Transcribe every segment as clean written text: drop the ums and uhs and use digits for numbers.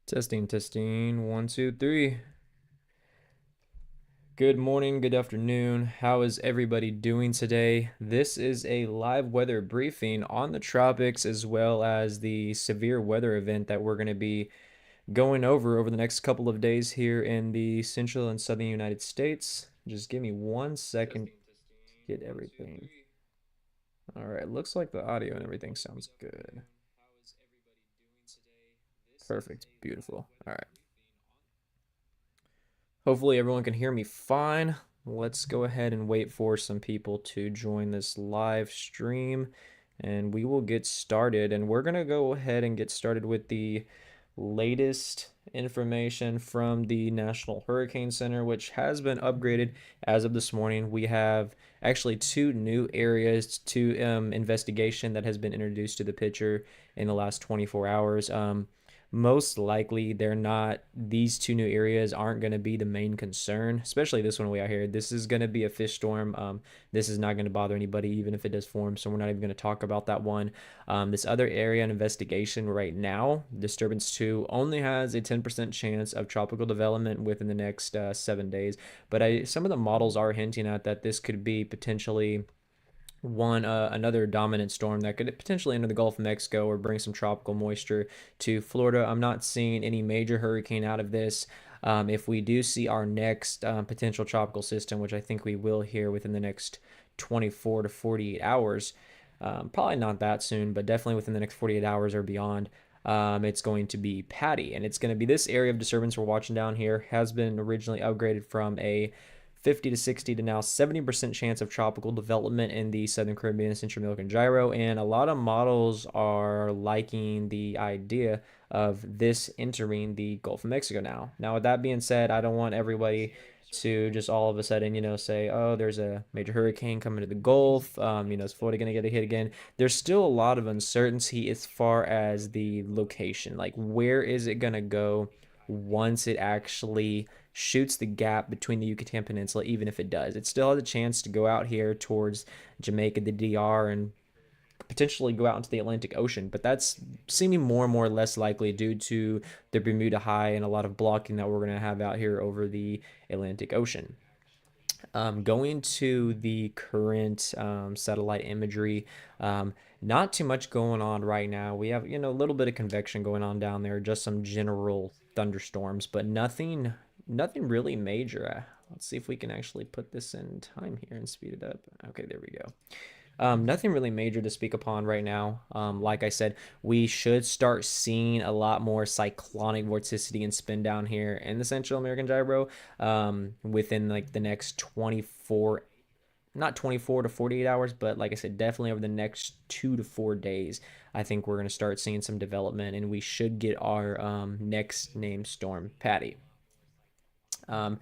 Testing, testing. One, two, three. Good morning, good afternoon. How is everybody doing today? This is a live weather briefing on the tropics as well as the severe weather event that we're going to be going over the next couple of days here in the central and southern United States. Just give me 1 second to get everything. All right, looks like the audio and everything sounds good. Perfect, beautiful. All right. Hopefully everyone can hear me fine. Let's go ahead and wait for some people to join this live stream and we will get started. And we're going to go ahead and get started with the latest information from the National Hurricane Center, which has been upgraded as of this morning. We have actually two new areas to investigation that has been introduced to the picture in the last 24 hours. Most likely they're not, these two new areas aren't going to be the main concern, especially this one way out here. This is going to be a fish storm. This is not going to bother anybody even if it does form, so we're not even going to talk about that one. This other area in investigation right now, disturbance 2, only has a 10% chance of tropical development within the next 7 days, but some of the models are hinting at that this could be potentially another dominant storm that could potentially enter the Gulf of Mexico or bring some tropical moisture to Florida. I'm not seeing any major hurricane out of this. If we do see our next potential tropical system, which I think we will here within the next 24 to 48 hours, probably not that soon, but definitely within the next 48 hours or beyond, it's going to be Patty. And it's going to be this area of disturbance we're watching down here has been originally upgraded from a 50 to 60 to now 70% chance of tropical development in the Southern Caribbean and Central American gyro. And a lot of models are liking the idea of this entering the Gulf of Mexico now. Now, with that being said, I don't want everybody to just all of a sudden, say, oh, there's a major hurricane coming to the Gulf. Is Florida going to get a hit again? There's still a lot of uncertainty as far as the location. Like, where is it going to go once it actually shoots the gap between the Yucatan Peninsula, even if it does? It still has a chance to go out here towards Jamaica, the DR, and potentially go out into the Atlantic Ocean, but that's seeming more and more less likely due to the Bermuda High and a lot of blocking that we're going to have out here over the Atlantic Ocean. Going to the current satellite imagery, not too much going on right now. We have, a little bit of convection going on down there, just some general thunderstorms, but nothing really major. Let's see if we can actually put this in time here and speed it up. Okay, there we go. Nothing really major to speak upon right now. Like I said, we should start seeing a lot more cyclonic vorticity and spin down here in the Central American gyro within like the next 24, not 24 to 48 hours, but like I said, definitely over the next 2 to 4 days. I think we're going to start seeing some development and we should get our next named storm, Patty. Um,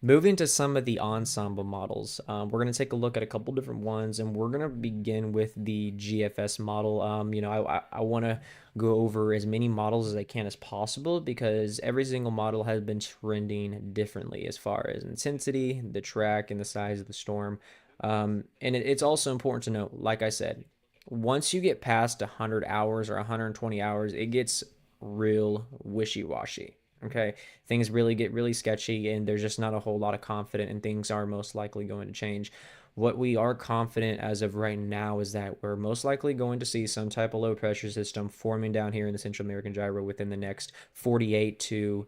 Moving to some of the ensemble models, we're going to take a look at a couple different ones, and we're going to begin with the GFS model. I want to go over as many models as I can as possible because every single model has been trending differently as far as intensity, the track, and the size of the storm. And it's also important to note, like I said, once you get past 100 hours or 120 hours, it gets real wishy-washy. Okay, things really get really sketchy and there's just not a whole lot of confidence and things are most likely going to change. What we are confident as of right now is that we're most likely going to see some type of low pressure system forming down here in the Central American gyro within the next 48 to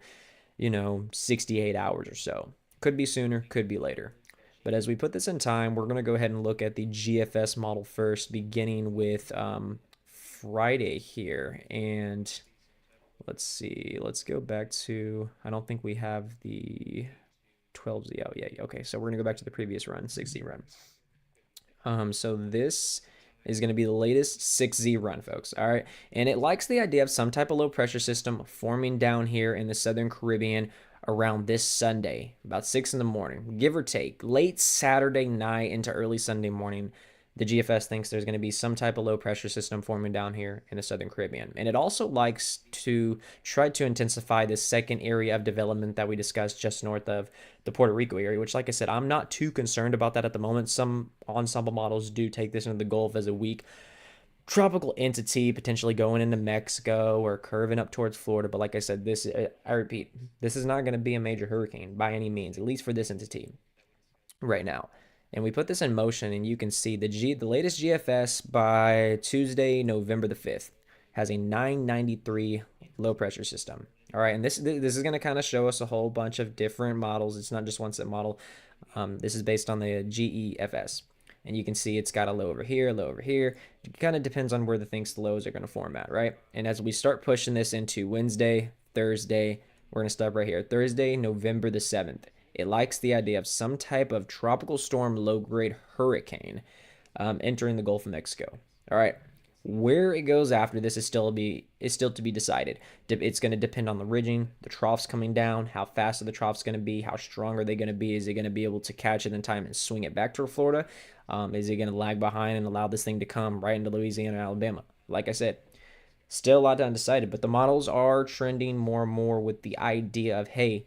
68 hours or so. Could be sooner, could be later. But as we put this in time, we're going to go ahead and look at the GFS model first, beginning with Friday here. And let's see. Let's go back to, I don't think we have the 12Z. Oh, yeah. Okay. So we're going to go back to the previous run, 6Z run. So this is going to be the latest 6Z run, folks. All right. And it likes the idea of some type of low pressure system forming down here in the Southern Caribbean around this Sunday, about 6 in the morning, give or take, late Saturday night into early Sunday morning. The GFS thinks there's going to be some type of low pressure system forming down here in the Southern Caribbean. And it also likes to try to intensify this second area of development that we discussed just north of the Puerto Rico area, which, like I said, I'm not too concerned about that at the moment. Some ensemble models do take this into the Gulf as a weak tropical entity, potentially going into Mexico or curving up towards Florida. But like I said, I repeat, this is not going to be a major hurricane by any means, at least for this entity right now. And we put this in motion, and you can see the latest GFS by Tuesday, November the 5th, has a 993 low pressure system. All right, and this is going to kind of show us a whole bunch of different models. It's not just one set model. This is based on the GEFS. And you can see it's got a low over here, low over here. It kind of depends on where the things the lows are going to form at, right? And as we start pushing this into Wednesday, Thursday, we're going to stop right here. Thursday, November the 7th. It likes the idea of some type of tropical storm, low-grade hurricane entering the Gulf of Mexico. All right. Where it goes after this is still to be decided. It's going to depend on the ridging, the troughs coming down, how fast are the troughs going to be, how strong are they going to be? Is it going to be able to catch it in time and swing it back to Florida? Is it going to lag behind and allow this thing to come right into Louisiana and Alabama? Like I said, still a lot undecided, but the models are trending more and more with the idea of, hey,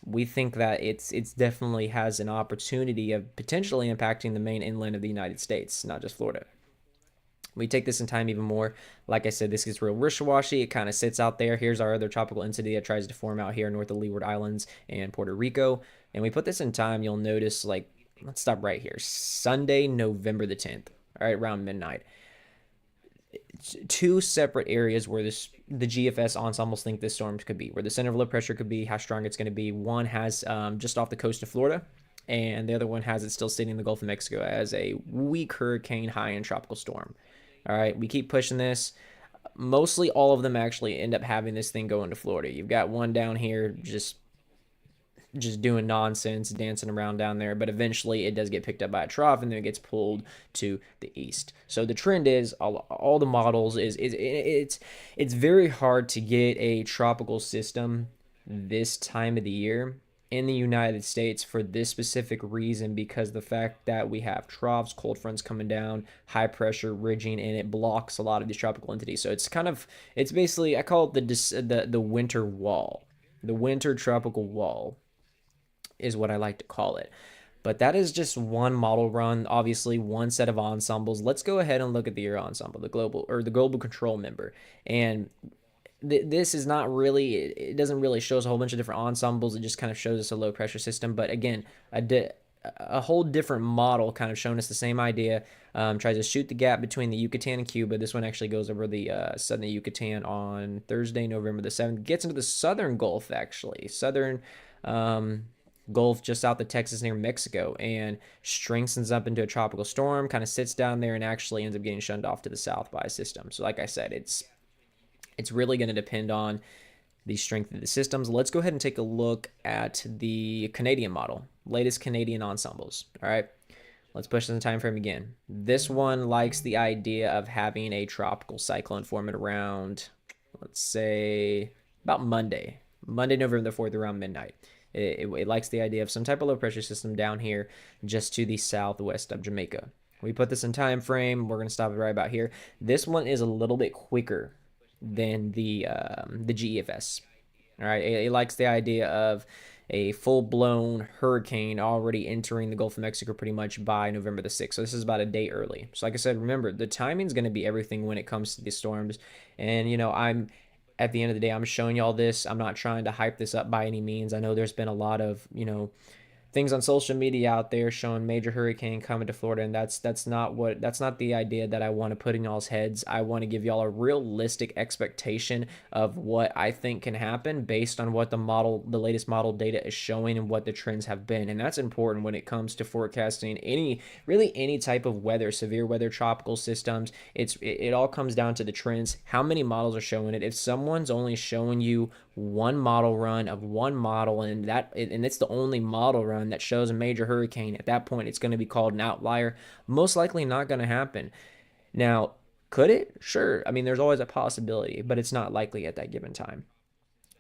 we think that it's definitely has an opportunity of potentially impacting the main inland of the United States, not just Florida. We take this in time even more. Like I said, this gets real wishy-washy. It kind of sits out there. Here's our other tropical entity that tries to form out here north of Leeward Islands and Puerto Rico. And we put this in time. You'll notice, like, let's stop right here. Sunday, November the 10th. All right, around midnight. Two separate areas where the GFS ensembles think this storm could be, where the center of low pressure could be, how strong it's going to be. One has just off the coast of Florida, and the other one has it still sitting in the Gulf of Mexico as a weak hurricane, high-end tropical storm. All right, we keep pushing this. Mostly all of them actually end up having this thing go into Florida. You've got one down here just doing nonsense, dancing around down there, but eventually it does get picked up by a trough and then it gets pulled to the east. So the trend is all the models it's very hard to get a tropical system this time of the year in the United States for this specific reason, because the fact that we have troughs, cold fronts coming down, high pressure ridging, and it blocks a lot of these tropical entities. So it's basically, I call it the winter wall. The winter tropical wall is what I like to call it. But that is just one model run, obviously one set of ensembles. Let's go ahead and look at the Euro ensemble, the global control member. And this is not really, it doesn't really show us a whole bunch of different ensembles. It just kind of shows us a low pressure system. But again, a whole different model kind of showing us the same idea. Tries to shoot the gap between the Yucatan and Cuba. This one actually goes over the southern Yucatan on Thursday, November the 7th. Gets into the southern Gulf, actually. Southern Gulf just south of Texas near Mexico, and strengthens up into a tropical storm, kind of sits down there and actually ends up getting shunned off to the south by a system. So like I said, it's really going to depend on the strength of the systems. Let's go ahead and take a look at the Canadian model, latest Canadian ensembles. All right, let's push the time frame again. This one likes the idea of having a tropical cyclone forming around, let's say, about Monday, November the 4th, around midnight. It likes the idea of some type of low pressure system down here just to the southwest of Jamaica. We put this in time frame. We're going to stop it right about here. This one is a little bit quicker than the GEFS. All right, it likes the idea of a full-blown hurricane already entering the Gulf of Mexico pretty much by November the 6th. So this is about a day early. So like I said, remember, the timing is going to be everything when it comes to these storms. And, you know, at the end of the day, I'm showing y'all this. I'm not trying to hype this up by any means. I know there's been a lot of, you know, things on social media out there showing major hurricane coming to Florida, and that's not the idea that I want to put in y'all's heads. I want to give y'all a realistic expectation of what I think can happen based on what the latest model data is showing and what the trends have been. And that's important when it comes to forecasting any type of weather, severe weather, tropical systems. It all comes down to the trends, how many models are showing it. If someone's only showing you one model run of one model, and it's the only model run that shows a major hurricane, at that point it's going to be called an outlier. Most likely not going to happen. Now, could it? Sure. I mean, there's always a possibility, but it's not likely at that given time.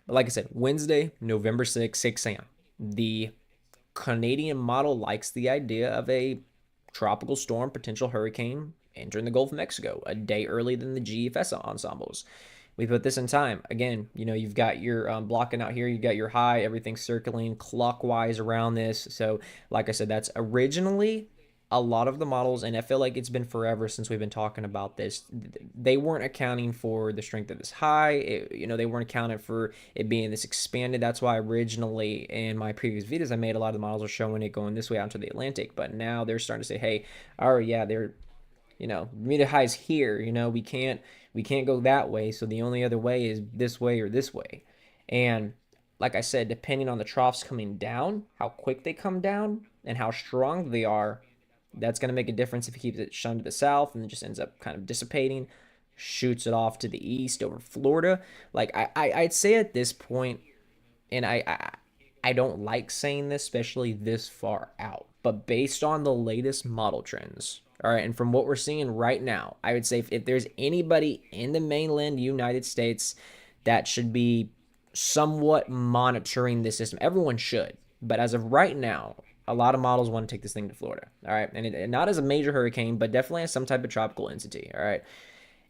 But like I said, Wednesday, November 6th, 6 a.m. The Canadian model likes the idea of a tropical storm, potential hurricane entering the Gulf of Mexico a day earlier than the GFS ensembles. We put this in time. Again, you've got your blocking out here, you've got your high, everything circling clockwise around this. So, like I said, that's originally a lot of the models, and I feel like it's been forever since we've been talking about this. They weren't accounting for the strength of this high. They weren't accounting for it being this expanded. That's why originally in my previous videos I made, a lot of the models are showing it going this way out into the Atlantic. But now they're starting to say, hey, all right, yeah, they're media highs here. We can't go that way. So the only other way is this way or this way. And like I said, depending on the troughs coming down, how quick they come down, and how strong they are, that's going to make a difference if he keeps it shunned to the south and it just ends up kind of dissipating, shoots it off to the east over Florida. Like I'd say at this point, and I don't like saying this, especially this far out, but based on the latest model trends, all right, and from what we're seeing right now, I would say if there's anybody in the mainland United States that should be somewhat monitoring this system, everyone should. But as of right now, a lot of models want to take this thing to Florida, all right, and not as a major hurricane, but definitely as some type of tropical entity, all right.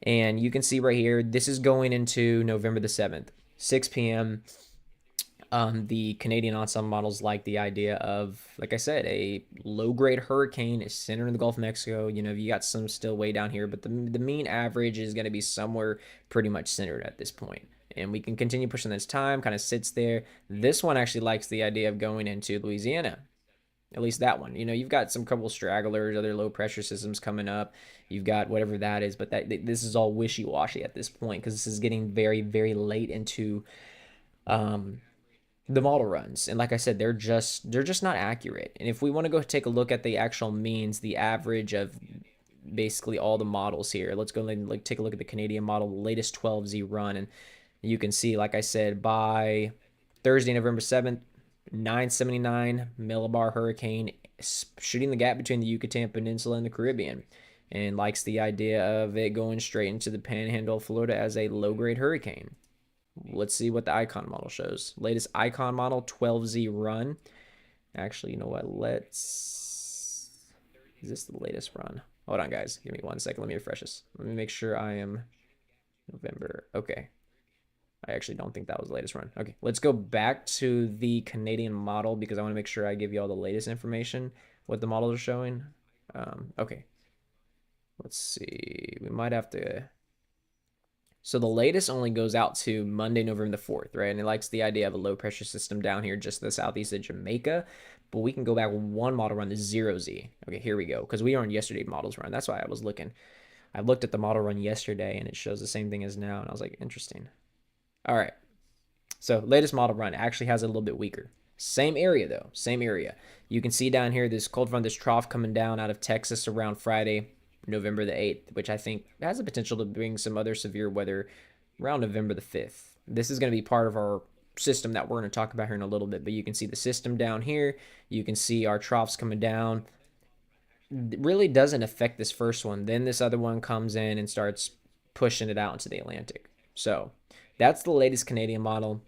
And you can see right here, this is going into November the 7th, 6 p.m. The Canadian ensemble models like the idea of, like I said, a low-grade hurricane is centered in the Gulf of Mexico. You got some still way down here, but the mean average is going to be somewhere pretty much centered at this point. And we can continue pushing this time, kind of sits there. This one actually likes the idea of going into Louisiana. At least that one. You've got some couple stragglers, other low pressure systems coming up. You've got whatever that is, but this is all wishy-washy at this point because this is getting very, very late into um, the model runs. And like I said, they're just not accurate. And if we want to go take a look at the actual means, the average of basically all the models here, let's go and like take a look at the Canadian model, the latest 12Z run, and you can see, like I said, by Thursday, November 7th, 979 millibar hurricane shooting the gap between the Yucatan Peninsula and the Caribbean, and likes the idea of it going straight into the Panhandle of Florida as a low-grade hurricane. Let's see what the icon model shows. Latest icon model, 12Z run. Actually, you know what? Is this the latest run? Hold on, guys. Give me 1 second. Let me refresh this. Let me make sure I am November. Okay. I actually don't think that was the latest run. Okay, let's go back to the Canadian model because I want to make sure I give you all the latest information, what the models are showing. Okay. Let's see. We might have to... So the latest only goes out to Monday, November the 4th, right? And it likes the idea of a low pressure system down here just to the southeast of Jamaica. But we can go back one model run, the 0Z. Okay, here we go. Because we are on yesterday models run. That's why I was looking. I looked at the model run yesterday and it shows the same thing as now. And I was like, interesting. All right. So latest model run actually has it a little bit weaker. Same area though, same area. You can see down here this cold front, this trough coming down out of Texas around Friday, November the 8th, which I think has the potential to bring some other severe weather around November the 5th. This is going to be part of our system that we're going to talk about here in a little bit, but you can see the system down here. You can see our troughs coming down. It really doesn't affect this first one. Then this other one comes in and starts pushing it out into the Atlantic. So that's the latest Canadian model.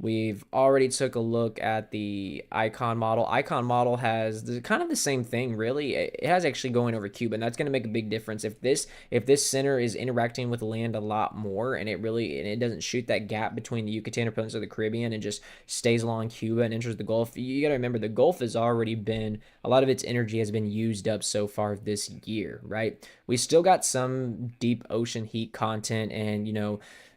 We've already took a look at the Icon model. Icon model has kind of the same thing, really. It has actually going over Cuba, and that's going to make a big difference. If this center is interacting with land a lot more, and it doesn't shoot that gap between the Yucatan Peninsula and the Caribbean, and just stays along Cuba and enters the Gulf. You got to remember the Gulf has already been, a lot of its energy has been used up so far this year, right? We still got some deep ocean heat content, and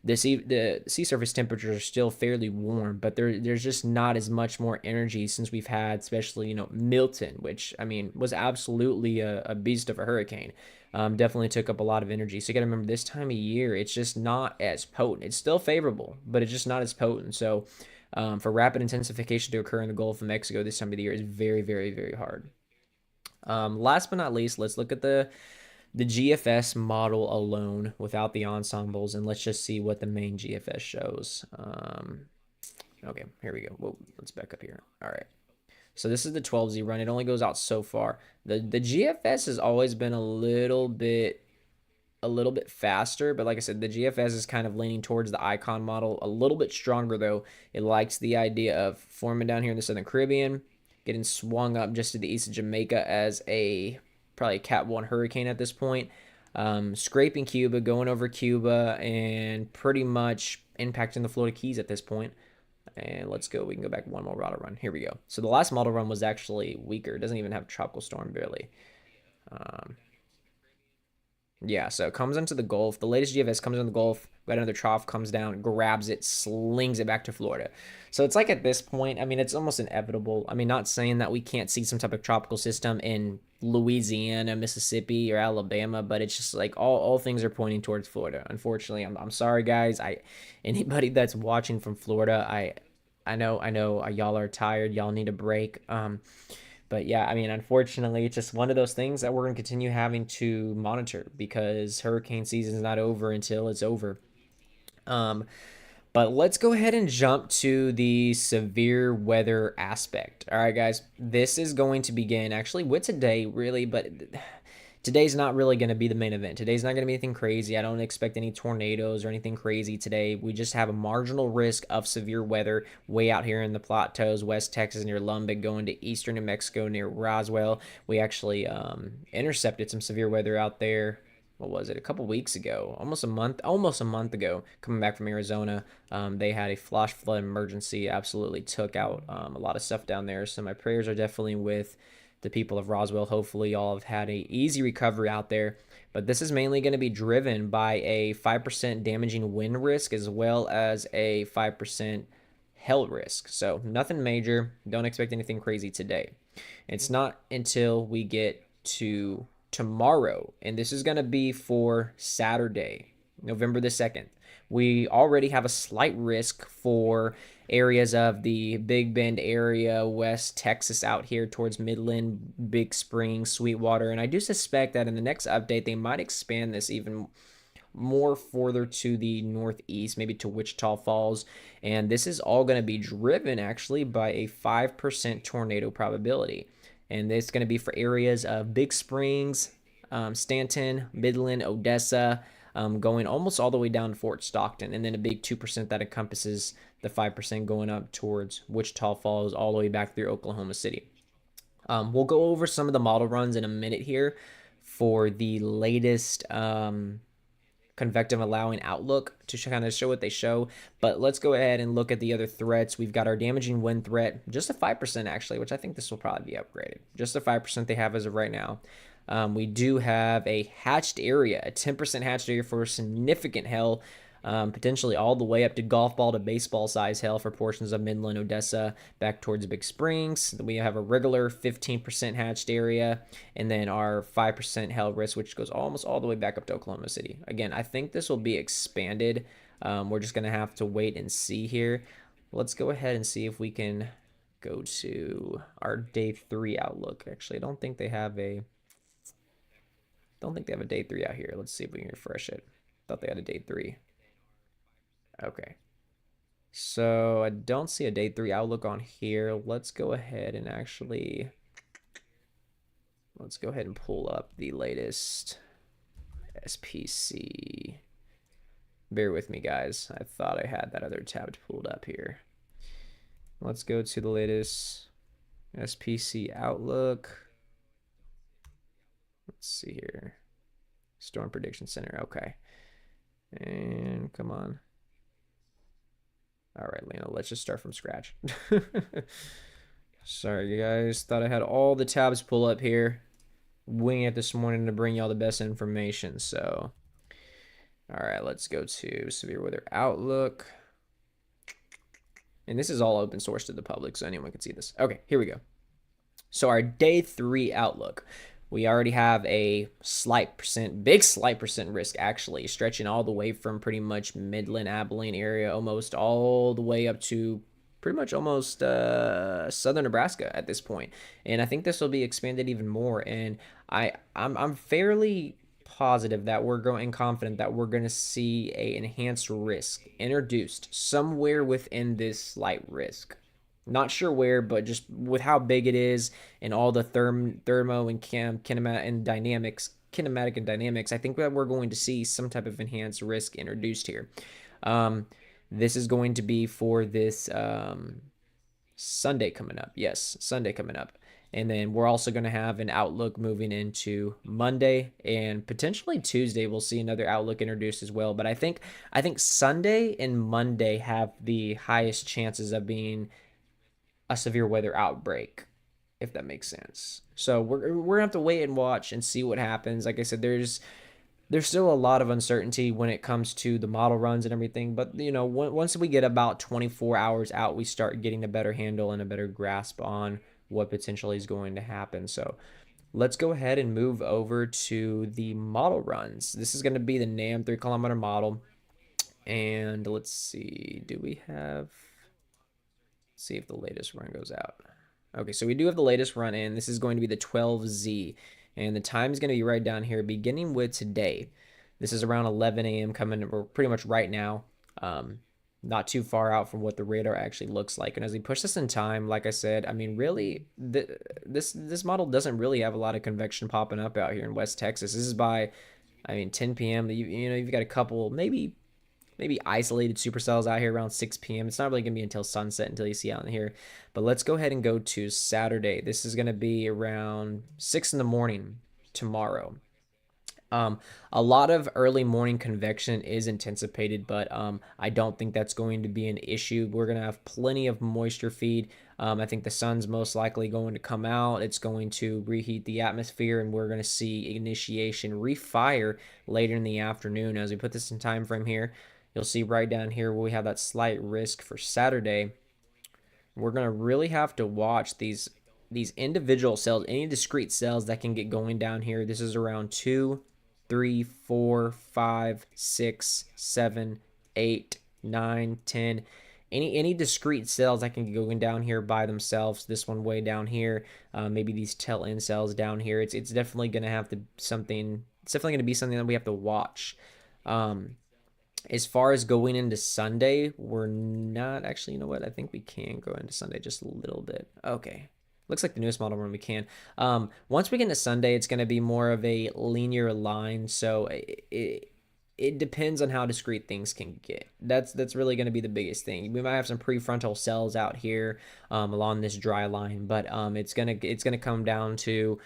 the sea surface temperatures are still fairly warm, but there's just not as much more energy since we've had, especially Milton, which I mean was absolutely a beast of a hurricane. Definitely took up a lot of energy. So you got to remember this time of year, it's just not as potent. It's still favorable, but it's just not as potent. So for rapid intensification to occur in the Gulf of Mexico this time of the year is very, very, very hard. Last but not least, let's look at the GFS model alone without the ensembles, and let's just see what the main GFS shows. Okay, here we go. Whoa, let's back up here. All right. So this is the 12Z run. It only goes out so far. The GFS has always been a little bit a little bit faster, but like I said, the GFS is kind of leaning towards the Icon model a little bit stronger though. It likes the idea of forming down here in the Southern Caribbean, getting swung up just to the east of Jamaica as a probably a Cat 1 hurricane at this point, scraping Cuba, going over Cuba, and pretty much impacting the Florida Keys at this point. And let's go. We can go back one more model run. Here we go. So the last model run was actually weaker. It doesn't even have tropical storm barely. Um, yeah, so it comes into the Gulf. The latest GFS comes in the Gulf. Got another trough, comes down, grabs it, slings it back to Florida. So it's like at this point, I mean, it's almost inevitable. I mean, not saying that we can't see some type of tropical system in Louisiana, Mississippi, or Alabama, but it's just like all things are pointing towards Florida. Unfortunately, I'm sorry, guys. Anybody that's watching from Florida, I know, y'all are tired. Y'all need a break. But yeah, I mean, unfortunately, it's just one of those things that we're going to continue having to monitor because hurricane season is not over until it's over. Um, but let's go ahead and jump to the severe weather aspect. All right, guys, this is going to begin actually with today, really, but today's not really going to be the main event. Today's not going to be anything crazy. I don't expect any tornadoes or anything crazy today. We just have a marginal risk of severe weather way out here in the plateaus, West Texas near Lubbock, going to eastern New Mexico near Roswell. We actually intercepted some severe weather out there. What was it? A couple weeks ago, almost a month ago, coming back from Arizona. They had a flash flood emergency, absolutely took out a lot of stuff down there. So my prayers are definitely with the people of Roswell. Hopefully, y'all have had a easy recovery out there. But this is mainly going to be driven by a 5% damaging wind risk as well as a 5% hail risk. So nothing major. Don't expect anything crazy today. It's not until we get to tomorrow, and this is going to be for Saturday, November the 2nd. We already have a slight risk for areas of the Big Bend area, West Texas out here towards Midland, Big Spring, Sweetwater. And I do suspect that in the next update, they might expand this even more further to the northeast, maybe to Wichita Falls. And this is all going to be driven actually by a 5% tornado probability. And it's going to be for areas of Big Springs, Stanton, Midland, Odessa, going almost all the way down to Fort Stockton, and then a big 2% that encompasses the 5% going up towards Wichita Falls all the way back through Oklahoma City. We'll go over some of the model runs in a minute here for the latest convective allowing outlook to kind of show what they show. But let's go ahead and look at the other threats. We've got our damaging wind threat, just a 5% actually, which I think this will probably be upgraded. Just a 5% they have as of right now. We do have a hatched area, a 10% hatched area for significant hail, potentially all the way up to golf ball to baseball size hail for portions of Midland, Odessa, back towards Big Springs. We have a regular 15% hatched area, and then our 5% hail risk, which goes almost all the way back up to Oklahoma City. Again, I think this will be expanded. We're just going to have to wait and see here. Let's go ahead and see if we can go to our day 3 outlook. Actually, I don't think they have a day 3 out here. Let's see if we can refresh it. Thought they had a day 3. Okay. So I don't see a day 3 outlook on here. Let's go ahead and pull up the latest SPC. Bear with me, guys. I thought I had that other tab pulled up here. Let's go to the latest SPC outlook. Let's see here. Storm Prediction Center. Okay. And come on. All right, Lena, let's just start from scratch. Sorry, guys. Thought I had all the tabs pull up here. Winging it this morning to bring y'all the best information. So, all right, let's go to Severe Weather Outlook. And this is all open source to the public, so anyone can see this. Okay, here we go. So our day 3 outlook. We already have a big slight percent risk actually, stretching all the way from pretty much Midland, Abilene area, almost all the way up to pretty much almost southern Nebraska at this point. And I think this will be expanded even more. And I'm fairly positive that we're going confident that we're going to see a enhanced risk introduced somewhere within this slight risk. Not sure where, but just with how big it is and all the thermo and kinematic and dynamics kinematic and dynamics, I think that we're going to see some type of enhanced risk introduced here. Um, this is going to be for this Sunday coming up. Yes, Sunday coming up. And then we're also going to have an outlook moving into Monday, and potentially Tuesday we'll see another outlook introduced as well. But I think Sunday and Monday have the highest chances of being a severe weather outbreak, if that makes sense. So we're gonna have to wait and watch and see what happens. Like I said, there's still a lot of uncertainty when it comes to the model runs and everything. But once we get about 24 hours out, we start getting a better handle and a better grasp on what potentially is going to happen. So let's go ahead and move over to the model runs. This is going to be the NAM 3 kilometer model. And let's see, do we have, let's see if the latest run goes out. Okay, so we do have the latest run in. This is going to be the 12Z. And the time is going to be right down here, beginning with today. This is around 11 a.m. coming, or pretty much right now. Not too far out from what the radar actually looks like. And as we push this in time, like I said, I mean, really, this model doesn't really have a lot of convection popping up out here in West Texas. This is by, I mean, 10 p.m. You've got a couple, maybe isolated supercells out here around 6 p.m. It's not really going to be until sunset until you see out in here. But let's go ahead and go to Saturday. This is going to be around 6 in the morning tomorrow. A lot of early morning convection is anticipated, but I don't think that's going to be an issue. We're going to have plenty of moisture feed. I think the sun's most likely going to come out. It's going to reheat the atmosphere, and we're going to see initiation refire later in the afternoon. As we put this in time frame here, you'll see right down here where we have that slight risk for Saturday. We're going to really have to watch these individual cells, any discrete cells that can get going down here. This is around 2, 3, 4, 5, 6, 7, 8, 9, 10. Any discrete cells that can get going down here by themselves. This one way down here, maybe these tail end cells down here. It's definitely going to have to something. It's definitely going to be something that we have to watch. As far as going into Sunday, we're not actually. You know what? I think we can go into Sunday just a little bit. Okay. Looks like the newest model run we can. Once we get into Sunday, it's going to be more of a linear line. So it depends on how discrete things can get. That's really going to be the biggest thing. We might have some prefrontal cells out here along this dry line, but it's gonna come down to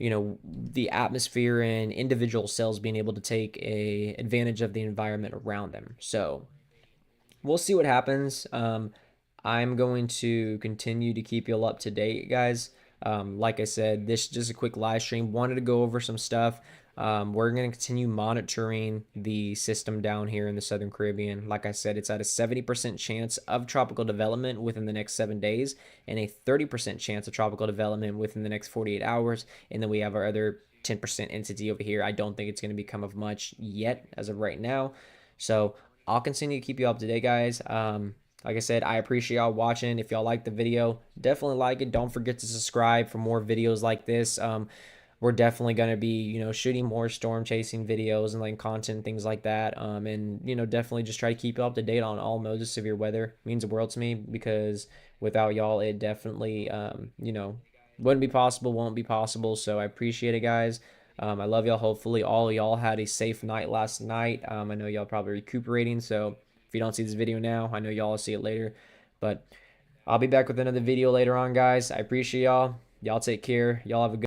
the atmosphere and individual cells being able to take advantage of the environment around them. So we'll see what happens. I'm going to continue to keep you all up to date, guys. Like I said, this is just a quick live stream. Wanted to go over some stuff. We're going to continue monitoring the system down here in the Southern Caribbean. Like I said, it's at a 70% chance of tropical development within the next 7 days and a 30% chance of tropical development within the next 48 hours. And then we have our other 10% entity over here. I don't think it's going to become of much yet as of right now. So I'll continue to keep you up to date, guys. Like I said, I appreciate y'all watching. If y'all like the video, definitely like it. Don't forget to subscribe for more videos like this. We're definitely going to be, shooting more storm chasing videos and like content, things like that. And, definitely just try to keep you up to date on all modes of severe weather. It means the world to me because without y'all, it definitely, wouldn't be possible, won't be possible. So I appreciate it, guys. I love y'all. Hopefully all of y'all had a safe night last night. I know y'all probably recuperating. So if you don't see this video now, I know y'all will see it later. But I'll be back with another video later on, guys. I appreciate y'all. Y'all take care. Y'all have a good